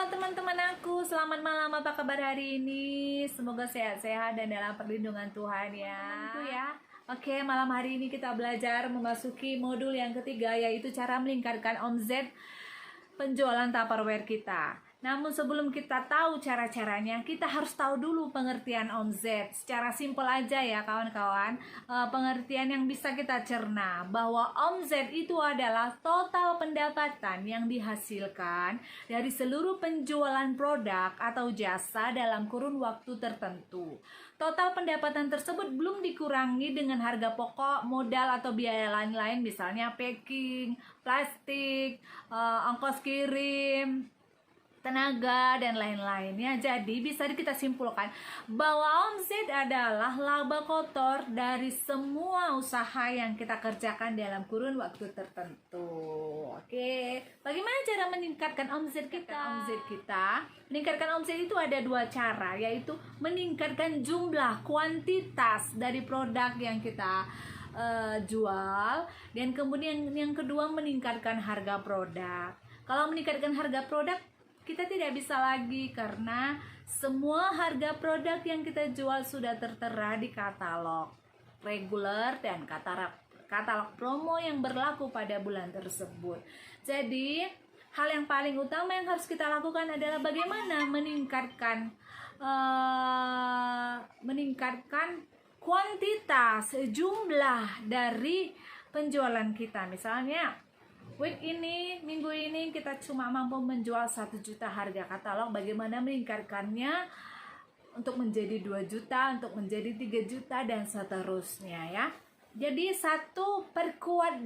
Halo teman-teman aku, selamat malam, apa kabar hari ini? Semoga sehat-sehat dan dalam perlindungan Tuhan ya. Teman-temanku ya. Oke, malam hari ini kita belajar memasuki modul yang ketiga, yaitu cara meningkatkan omzet penjualan Tupperware kita. Namun sebelum kita tahu cara-caranya, kita harus tahu dulu pengertian omzet. Secara simpel aja ya kawan-kawan, pengertian yang bisa kita cerna bahwa omzet itu adalah total pendapatan yang dihasilkan dari seluruh penjualan produk atau jasa dalam kurun waktu tertentu. Total pendapatan tersebut belum dikurangi dengan harga pokok, modal atau biaya lain-lain, misalnya packing, plastik, ongkos kirim, tenaga, dan lain-lain ya. Jadi bisa kita simpulkan bahwa omset adalah laba kotor dari semua usaha yang kita kerjakan dalam kurun waktu tertentu. Oke, bagaimana cara meningkatkan omset kita? Meningkatkan omset itu ada dua cara, yaitu meningkatkan jumlah kuantitas dari produk yang kita jual, dan kemudian yang kedua meningkatkan harga produk. Kalau meningkatkan harga produk, kita tidak bisa lagi karena semua harga produk yang kita jual sudah tertera di katalog reguler dan katalog promo yang berlaku pada bulan tersebut. Jadi hal yang paling utama yang harus kita lakukan adalah bagaimana meningkatkan kuantitas, jumlah dari penjualan kita. Misalnya minggu ini kita cuma mampu menjual 1 juta harga katalog. Bagaimana meningkatkannya untuk menjadi 2 juta, untuk menjadi 3 juta, dan seterusnya ya. Jadi perkuat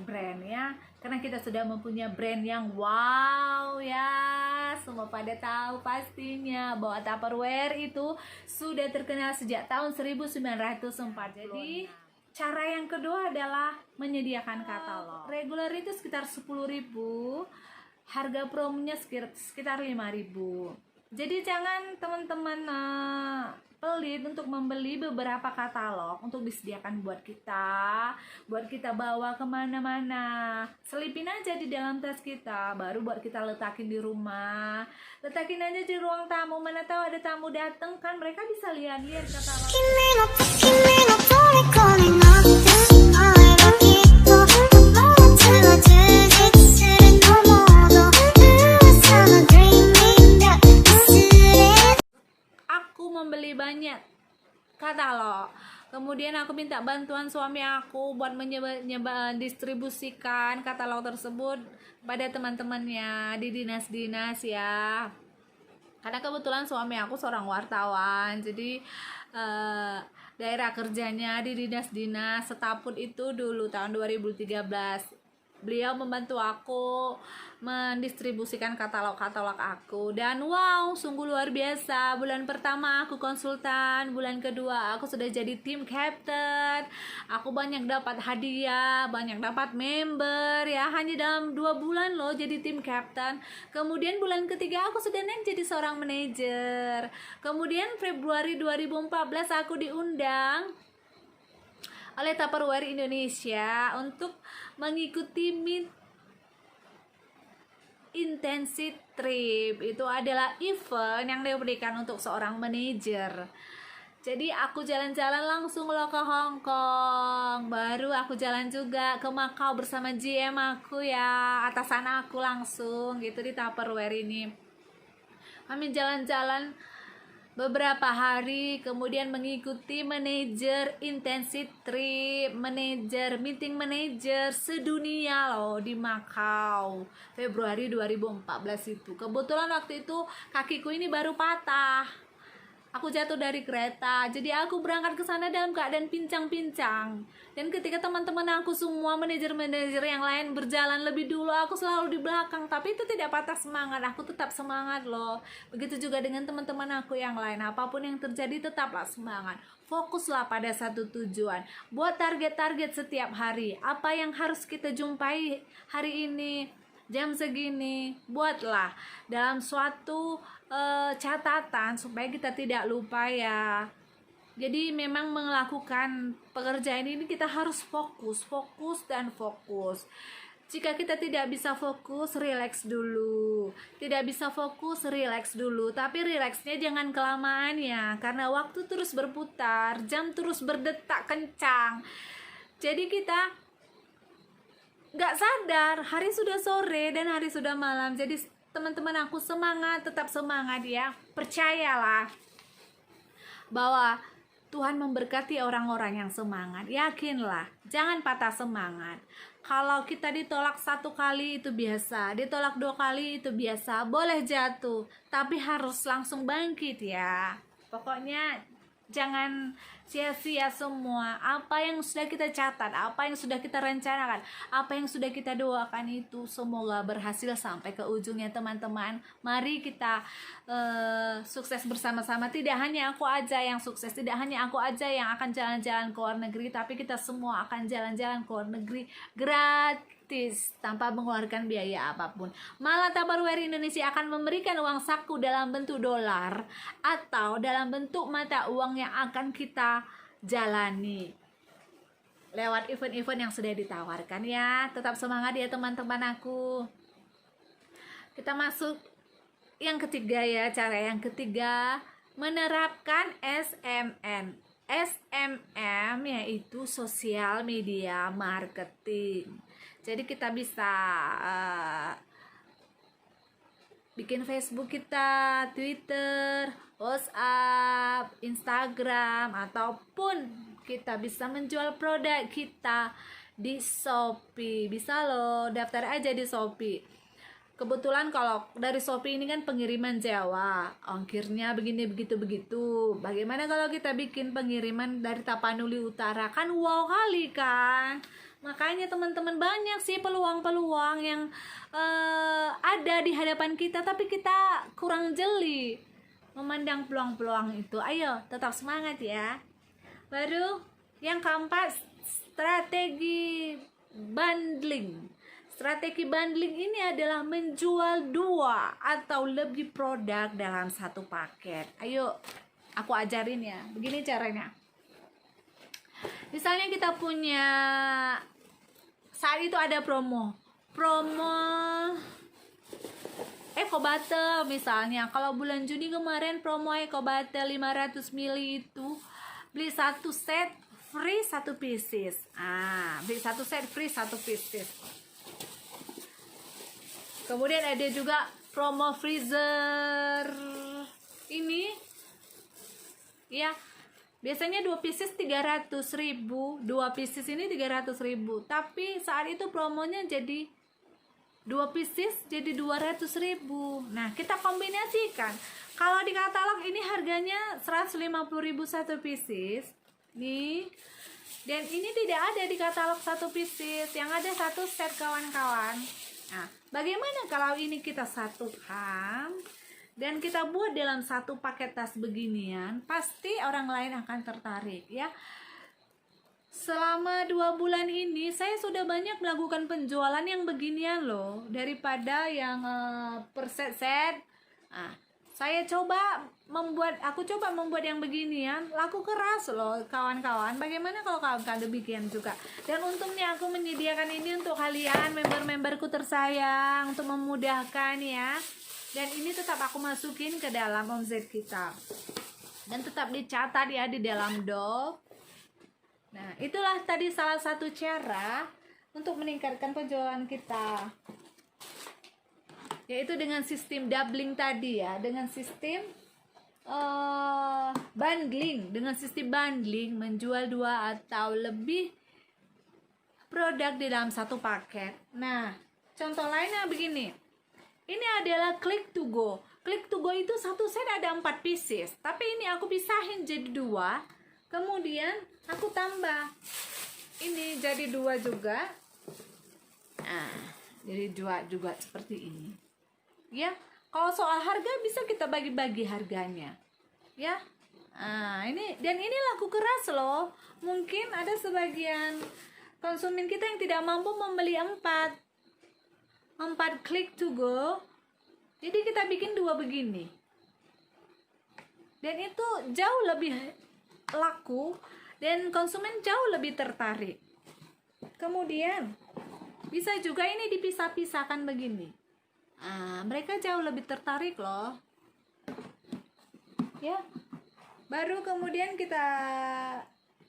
brand ya, karena kita sudah mempunyai brand yang wow ya. Semua pada tahu pastinya bahwa Tupperware itu sudah terkenal sejak tahun 1904. Jadi cara yang kedua adalah menyediakan katalog. Reguler itu sekitar 10.000, harga promonya sekitar 5.000. Jadi jangan teman-teman pelit untuk membeli beberapa katalog untuk disediakan buat kita bawa kemana-mana. Selipin aja di dalam tas kita, baru buat kita letakin di rumah, letakin aja di ruang tamu. Mana tahu ada tamu datang kan, mereka bisa lihat-lihat katalog. Membeli banyak katalog, kemudian aku minta bantuan suami aku buat distribusikan katalog tersebut pada teman-temannya di dinas-dinas ya. Karena kebetulan suami aku seorang wartawan, jadi daerah kerjanya di dinas-dinas Setaput itu dulu tahun 2013. Beliau membantu aku mendistribusikan katalog-katalog aku, dan wow, sungguh luar biasa. Bulan pertama aku konsultan, bulan kedua aku sudah jadi tim captain. Aku banyak dapat hadiah, banyak dapat member ya, hanya dalam 2 bulan loh jadi tim captain. Kemudian bulan ketiga aku sudah naik jadi seorang manajer. Kemudian Februari 2014 aku diundang oleh Tupperware Indonesia untuk mengikuti Intensive Trip. Itu adalah event yang diberikan untuk seorang manajer. Jadi aku jalan-jalan langsung loh ke Hong Kong. Baru aku jalan juga ke Macau bersama GM aku ya, atasan aku langsung gitu di Tupperware ini. Kami jalan-jalan beberapa hari, kemudian mengikuti manajer intensive trip, meeting manajer sedunia loh di Macau Februari 2014 itu. Kebetulan waktu itu kakiku ini baru patah. Aku jatuh dari kereta, jadi aku berangkat ke sana dalam keadaan pincang-pincang. Dan ketika teman-teman aku semua manajer-manajer yang lain berjalan lebih dulu, aku selalu di belakang. Tapi itu tidak patah semangat, aku tetap semangat loh. Begitu juga dengan teman-teman aku yang lain. Apapun yang terjadi tetaplah semangat. Fokuslah pada satu tujuan. Buat target-target setiap hari. Apa yang harus kita jumpai hari ini, jam segini, buatlah dalam suatu catatan supaya kita tidak lupa ya. Jadi memang melakukan pekerjaan ini kita harus fokus dan fokus. Jika kita tidak bisa fokus, relax dulu. Tidak bisa fokus, relax dulu. Tapi relaxnya jangan kelamaan ya, karena waktu terus berputar, jam terus berdetak kencang. Jadi kita nggak sadar, hari sudah sore dan hari sudah malam. Jadi teman-teman aku semangat, tetap semangat ya. Percayalah bahwa Tuhan memberkati orang-orang yang semangat. Yakinlah, jangan patah semangat. Kalau kita ditolak 1 kali itu biasa, ditolak 2 kali itu biasa, boleh jatuh, tapi harus langsung bangkit ya. Pokoknya jangan sia-sia semua apa yang sudah kita catat, apa yang sudah kita rencanakan, apa yang sudah kita doakan itu semoga berhasil sampai ke ujungnya teman-teman. Mari kita sukses bersama-sama. Tidak hanya aku aja yang sukses, tidak hanya aku aja yang akan jalan-jalan ke luar negeri, tapi kita semua akan jalan-jalan ke luar negeri gratis tanpa mengeluarkan biaya apapun. Malah Tupperware Indonesia akan memberikan uang saku dalam bentuk dolar atau dalam bentuk mata uang yang akan kita jalani lewat event-event yang sudah ditawarkan ya. Tetap semangat ya teman-teman aku. Kita masuk yang ketiga ya, cara yang ketiga, menerapkan SMM. SMM yaitu social media marketing. Jadi kita bisa bikin Facebook kita, Twitter, WhatsApp, Instagram, ataupun kita bisa menjual produk kita di Shopee. Bisa loh, daftar aja di Shopee. Kebetulan kalau dari Shopee ini kan pengiriman Jawa, ongkirnya begini begitu. Bagaimana kalau kita bikin pengiriman dari Tapanuli Utara? Kan wow kali kan. Makanya teman-teman, banyak sih peluang-peluang yang ada di hadapan kita, tapi kita kurang jeli memandang peluang-peluang itu. Ayo tetap semangat ya. Baru yang keempat, strategi bundling. Strategi bundling ini adalah menjual 2 atau lebih produk dalam satu paket. Ayo aku ajarin ya. Begini caranya. Misalnya kita punya, saat itu ada promo Ecobatel misalnya. Kalau bulan Juni kemarin promo Ecobatel 500 ml itu beli 1 set free 1 pieces. Beli 1 set free 1 pieces. Kemudian ada juga promo freezer ini ya. Biasanya 2 pieces 300.000, 2 pieces ini 300.000. Tapi saat itu promonya jadi 2 pieces jadi 200.000. Nah, kita kombinasikan. Kalau di katalog ini harganya 150.000 1 pieces. Nih. Dan ini tidak ada di katalog 1 pieces, yang ada 1 set kawan-kawan. Nah, bagaimana kalau ini kita satukan dan kita buat dalam 1 paket tas beginian? Pasti orang lain akan tertarik ya. Selama 2 bulan ini saya sudah banyak melakukan penjualan yang beginian loh, daripada yang per set-set. Aku coba membuat yang beginian, laku keras loh kawan-kawan. Bagaimana kalau kawan-kawan demikian juga? Dan untungnya aku menyediakan ini untuk kalian, member-memberku tersayang, untuk memudahkan ya. Dan ini tetap aku masukin ke dalam omzet kita. Dan tetap dicatat ya di dalam doc. Nah, itulah tadi salah satu cara untuk meningkatkan penjualan kita, yaitu dengan sistem doubling tadi ya, dengan sistem bundling. Dengan sistem bundling, menjual 2 atau lebih produk di dalam 1 paket. Nah, contoh lainnya begini. Ini adalah click to go. Click to go itu 1 set ada 4 pieces, tapi ini aku pisahin jadi 2. Kemudian aku tambah ini jadi 2 juga. Jadi 2 juga seperti ini. Ya, kalau soal harga bisa kita bagi-bagi harganya. Ya. Ini laku keras loh. Mungkin ada sebagian konsumen kita yang tidak mampu membeli 4 click to go. Jadi kita bikin 2 begini. Dan itu jauh lebih laku dan konsumen jauh lebih tertarik. Kemudian Bisa juga ini dipisah-pisahkan begini. Mereka jauh lebih tertarik loh. Ya. Baru kemudian kita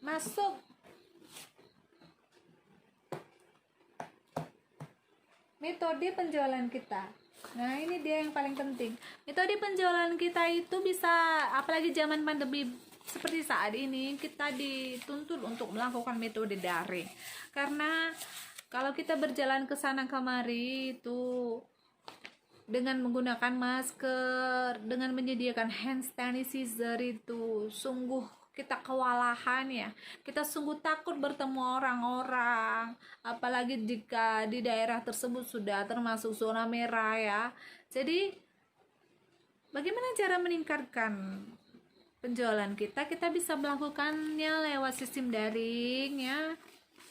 masuk metode penjualan kita. Nah, ini dia yang paling penting. Metode penjualan kita itu bisa, apalagi zaman pandemi seperti saat ini, kita dituntut untuk melakukan metode daring. Karena kalau kita berjalan ke sana kemari itu dengan menggunakan masker, dengan menyediakan hand sanitizer itu sungguh kita kewalahan ya. Kita sungguh takut bertemu orang-orang, apalagi jika di daerah tersebut sudah termasuk zona merah ya. Jadi bagaimana cara meningkatkan penjualan kita? Kita bisa melakukannya lewat sistem daring ya,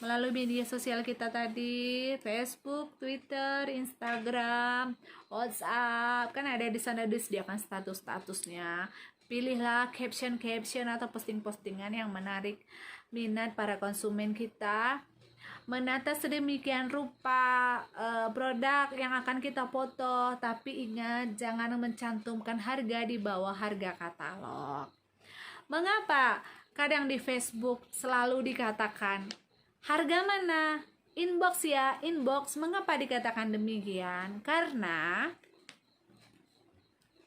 melalui media sosial kita tadi, Facebook, Twitter, Instagram, WhatsApp, kan ada di sana disediakan status-statusnya. Pilihlah caption-caption atau posting-postingan yang menarik minat para konsumen kita. Menata sedemikian rupa produk yang akan kita foto, tapi ingat jangan mencantumkan harga di bawah harga katalog. Mengapa kadang di Facebook selalu dikatakan harga mana? Inbox ya, inbox. Mengapa dikatakan demikian? Karena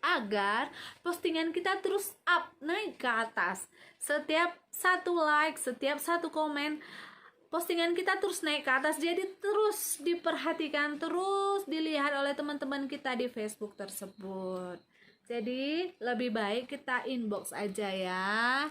agar postingan kita terus up, naik ke atas. Setiap satu like, setiap satu komen, postingan kita terus naik ke atas. Jadi terus diperhatikan, terus dilihat oleh teman-teman kita di Facebook tersebut. Jadi lebih baik kita inbox aja ya,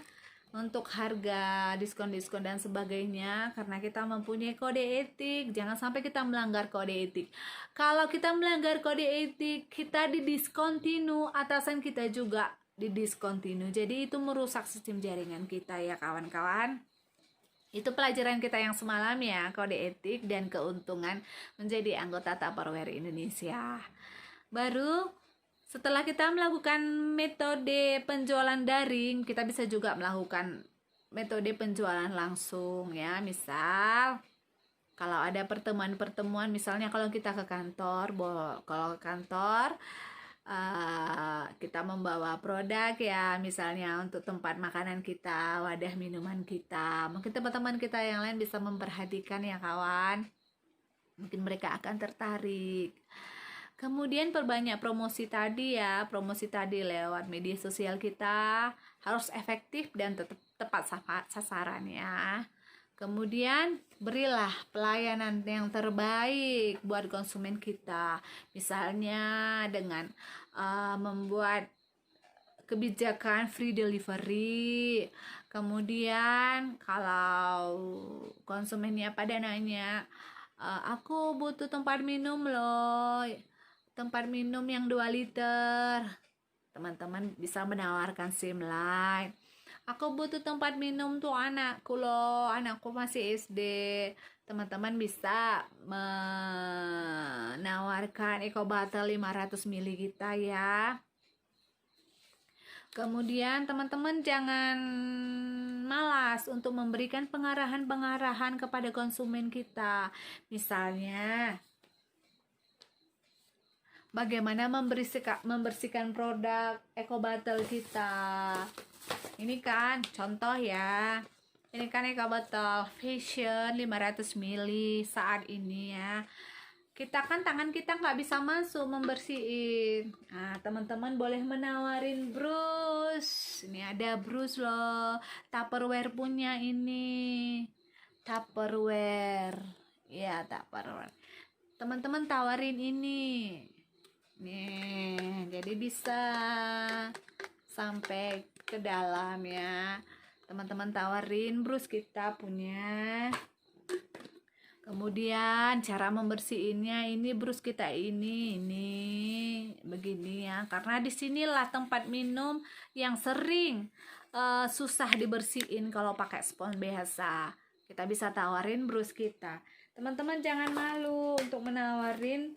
untuk harga, diskon-diskon dan sebagainya, karena kita mempunyai kode etik. Jangan sampai kita melanggar kode etik. Kalau kita melanggar kode etik, kita didiskontinu, atasan kita juga didiskontinu. Jadi itu merusak sistem jaringan kita ya kawan-kawan. Itu pelajaran kita yang semalam ya, kode etik dan keuntungan menjadi anggota Tupperware Indonesia. Baru setelah kita melakukan metode penjualan daring, kita bisa juga melakukan metode penjualan langsung ya. Misal kalau ada pertemuan-pertemuan, misalnya kalau kita ke kantor, kalau ke kantor kita membawa produk ya, misalnya untuk tempat makanan kita, wadah minuman kita. Mungkin teman-teman kita yang lain bisa memperhatikan ya kawan. Mungkin mereka akan tertarik. Kemudian perbanyak promosi tadi ya, promosi tadi lewat media sosial kita harus efektif dan tepat sasaran ya. Kemudian berilah pelayanan yang terbaik buat konsumen kita. Misalnya dengan membuat kebijakan free delivery. Kemudian kalau konsumennya pada nanya, aku butuh tempat minum loh, tempat minum yang 2 liter, teman-teman bisa menawarkan SIM line. Aku butuh tempat minum tuh anakku loh, anakku masih SD. Teman-teman bisa menawarkan Eco Bottle 500 ml kita ya. Kemudian teman-teman jangan malas untuk memberikan pengarahan-pengarahan kepada konsumen kita. Misalnya bagaimana membersihkan produk Eco Bottle kita. Ini kan contoh ya. Ini kan Eco Bottle Fashion 500 ml saat ini ya. Kita kan tangan kita nggak bisa masuk membersihin. Nah, teman-teman boleh menawarin brush. Ini ada brush loh. Tupperware punya ini. Tupperware. Ya, Tupperware. Teman-teman tawarin ini. Nih, jadi bisa sampai ke dalam ya. Teman-teman tawarin brush kita punya. Kemudian cara membersihinnya, ini brush kita ini begini ya. Karena disinilah tempat minum yang sering susah dibersihin kalau pakai spons biasa. Kita bisa tawarin brush kita. Teman-teman jangan malu untuk menawarin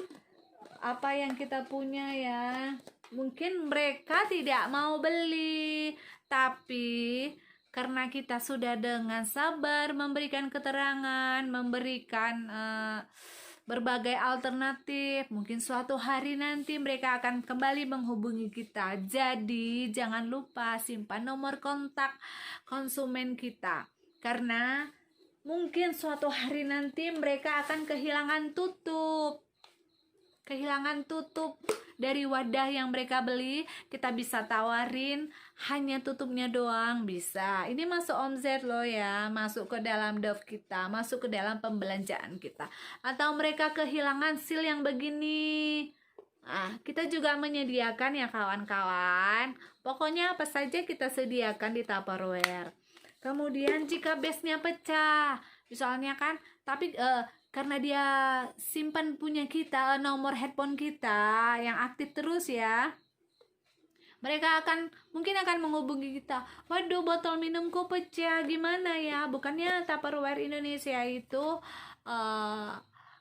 apa yang kita punya ya. Mungkin mereka tidak mau beli, tapi karena kita sudah dengan sabar memberikan keterangan, memberikan berbagai alternatif. Mungkin suatu hari nanti mereka akan kembali menghubungi kita. Jadi jangan lupa simpan nomor kontak konsumen kita, karena mungkin suatu hari nanti mereka akan kehilangan tutup dari wadah yang mereka beli. Kita bisa tawarin hanya tutupnya doang, bisa. Ini masuk omzet loh ya, masuk ke dalam DOF kita, masuk ke dalam pembelanjaan kita. Atau mereka kehilangan seal yang begini, kita juga menyediakan ya kawan-kawan. Pokoknya apa saja kita sediakan di Tupperware. Kemudian jika base-nya pecah, misalnya kan, tapi karena dia simpan punya kita, nomor handphone kita yang aktif terus ya, mereka mungkin akan menghubungi kita. Waduh, botol minumku pecah, gimana ya? Bukannya Tupperware Indonesia itu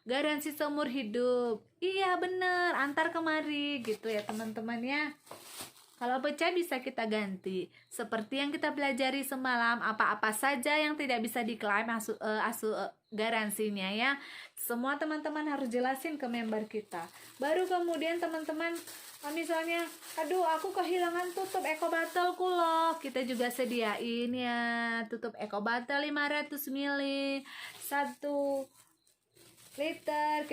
garansi seumur hidup. Iya bener, antar kemari gitu ya teman-teman ya. Kalau pecah bisa kita ganti. Seperti yang kita pelajari semalam, apa-apa saja yang tidak bisa diklaim garansinya ya. Semua teman-teman harus jelasin ke member kita. Baru kemudian teman-teman, misalnya, aduh aku kehilangan tutup eco bottle-ku loh. Kita juga sediain ya, tutup eco bottle 500 ml 1 liter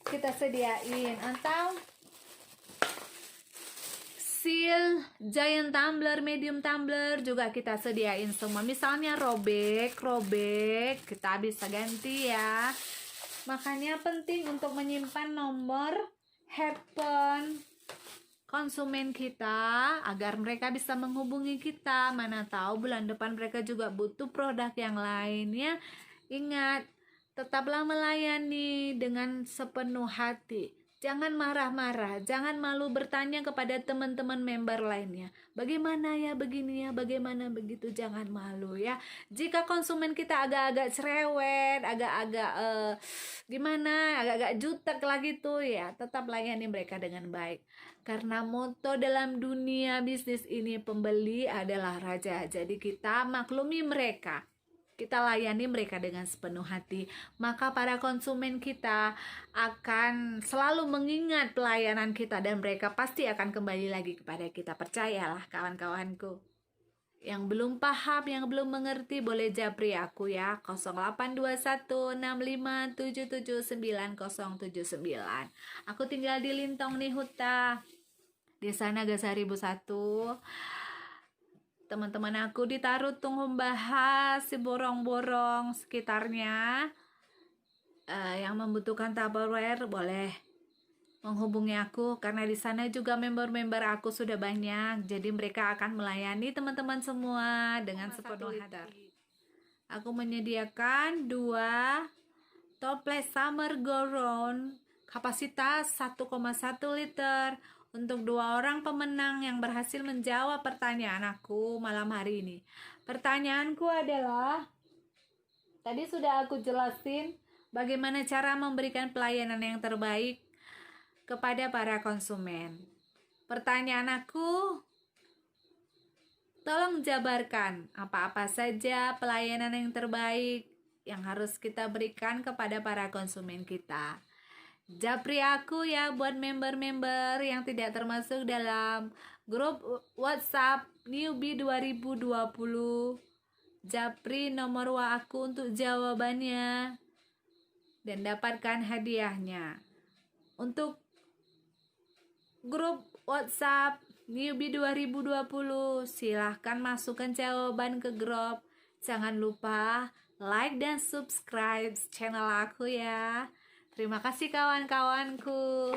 kita sediain. Atau seal, giant tumbler, medium tumbler juga kita sediain semua. Misalnya robek, kita bisa ganti ya. Makanya penting untuk menyimpan nomor handphone konsumen kita agar mereka bisa menghubungi kita. Mana tahu bulan depan mereka juga butuh produk yang lainnya. Ingat, tetaplah melayani dengan sepenuh hati. Jangan marah-marah, jangan malu bertanya kepada teman-teman member lainnya. Bagaimana ya begini ya, bagaimana begitu, jangan malu ya. Jika konsumen kita agak-agak cerewet, agak-agak agak-agak jutek lagi tuh ya, tetap layani mereka dengan baik. Karena moto dalam dunia bisnis ini, pembeli adalah raja. Jadi kita maklumi mereka. Kita layani mereka dengan sepenuh hati, maka para konsumen kita akan selalu mengingat pelayanan kita dan mereka pasti akan kembali lagi kepada kita. Percayalah kawan-kawanku. Yang belum paham, yang belum mengerti, boleh japri aku ya, 082165779079. Aku tinggal di Lintong nih Huta, Desa Nagasari 1. Teman-teman aku di Tarutung, Humbahas, si Borong-Borong sekitarnya, yang membutuhkan Tupperware boleh menghubungi aku, karena di sana juga member-member aku sudah banyak, jadi mereka akan melayani teman-teman semua dengan sepenuh hati. Aku menyediakan 2 toples summer go round kapasitas 1,1 liter untuk 2 orang pemenang yang berhasil menjawab pertanyaan aku malam hari ini. Pertanyaanku adalah, tadi sudah aku jelasin bagaimana cara memberikan pelayanan yang terbaik kepada para konsumen. Pertanyaan aku, tolong jabarkan apa-apa saja pelayanan yang terbaik yang harus kita berikan kepada para konsumen kita. Japri aku ya buat member-member yang tidak termasuk dalam grup WhatsApp Newbie 2020. Japri nomor WA aku untuk jawabannya dan dapatkan hadiahnya. Untuk grup WhatsApp Newbie 2020, silahkan masukkan jawaban ke grup. Jangan lupa like dan subscribe channel aku ya. Terima kasih kawan-kawanku.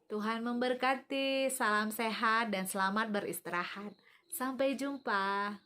Tuhan memberkati. Salam sehat dan selamat beristirahat. Sampai jumpa.